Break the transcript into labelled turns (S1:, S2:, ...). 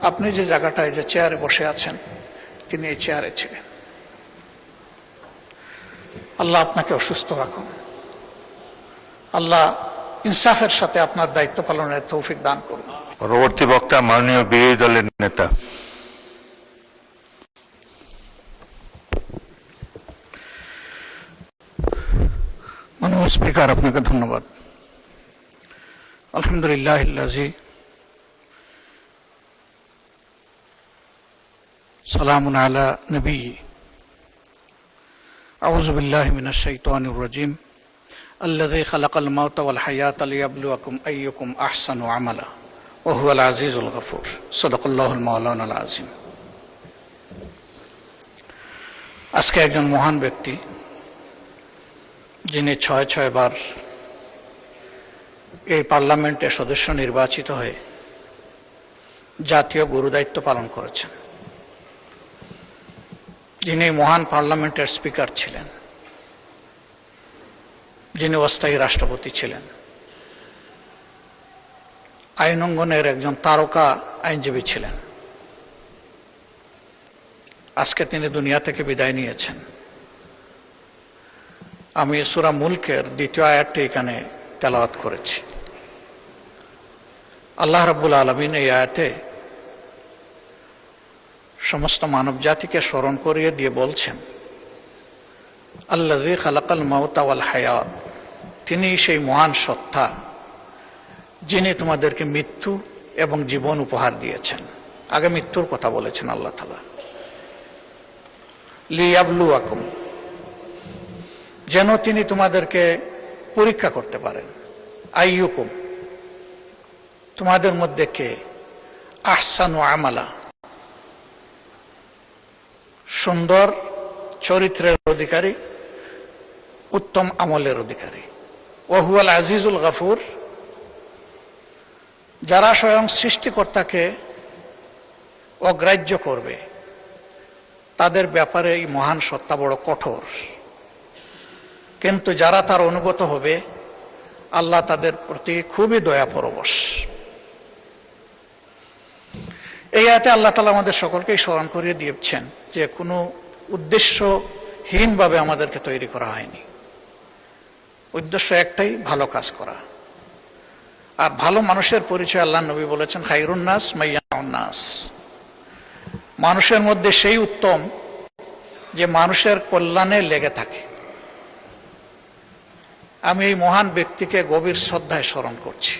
S1: আপনি যে জায়গাটায় যে চেয়ারে বসে আছেন তিনি এই চেয়ারে ছিলেন। আল্লাহ আপনাকে অসুস্থ রাখুন। আল্লাহ ইনসাফের সাথে আপনার দায়িত্ব পালনের তৌফিক দান করুন।
S2: পরবর্তী বক্তা মাননীয় বিরোধী দলের নেতা।
S1: মাননীয় স্পিকার, আপনাকে ধন্যবাদ। আলহামদুলিল্লাহিল্লাযী সালামুন আলা নবী। আউযু বিল্লাহি মিনাশ শাইতানির রাজীম। আল্লাযী খালাকাল মাউতা ওয়াল হায়াতা লিয়াবলুয়াকুম আইয়ুকুম আহসানু আমালা ওয়া হুয়াল আজিজুল গফুর। সাদাকাল্লাহুল মাওলানাল আযীম। আজকে একজন মহান ব্যক্তি, যিনি ৬ বার এই পার্লামেন্টের সদস্য নির্বাচিত হয়ে জাতীয় গুরুদায়িত্ব পালন করেছেন, যিনি মহান পার্লামেন্টের স্পিকার ছিলেন, যিনি অস্থায়ী রাষ্ট্রপতি ছিলেন, আইন অঙ্গনের একজন তারকা আইনজীবী ছিলেন। আজকে তিনি দুনিয়া থেকে বিদায় নিয়েছেন। আমি সূরা মুলকের ২য় আয়াতটি এখানে তেলাওয়াত করেছি। আল্লাহ রাব্বুল আলামিন এই আয়াতে সমস্ত মানব জাতিকে স্মরণ করিয়ে দিয়ে বলছেন, আল্লাযী খালাকাল মাউতা ওয়াল হায়াত, তিনি সেই মহান সত্তা যিনি তোমাদেরকে মৃত্যু এবং জীবন উপহার দিয়েছেন। আগে মৃত্যুর কথা বলেছেন আল্লাহ তাআলা, লিয়াবলুয়াকুম, যেন তিনি তোমাদেরকে পরীক্ষা করতে পারেন। আইয়ুকুম, তোমাদের মধ্যে কে আহসানু আমালা, সুন্দর চরিত্রের অধিকারী, উত্তম আমলের অধিকারী। ওয়া হুয়াল আজিজুল গফুর, যারা স্বয়ং সৃষ্টিকর্তাকে অগ্রাহ্য করবে তাদের ব্যাপারে এই মহান সত্তা বড় কঠোর, কিন্তু যারা তার অনুগত হবে আল্লাহ তাদের প্রতি খুবই দয়াপরবশ। এই আয়াতে আল্লাহ তাআলা আমাদের সকলকেই স্মরণ করিয়ে দিয়েছেন যে কোনো উদ্দেশ্যহীনভাবে আমাদেরকে তৈরি করা হয়নি। উদ্দেশ্য একটাই, ভালো কাজ করা। আর ভালো মানুষের পরিচয় আল্লাহ নবী বলেছেন, খায়রুন নাস মাইয়াউন নাস, মানুষের মধ্যে সেই উত্তম যে মানুষের কল্যাণে লেগে থাকে। আমি এই মহান ব্যক্তিকে গভীর শ্রদ্ধায় স্মরণ করছি।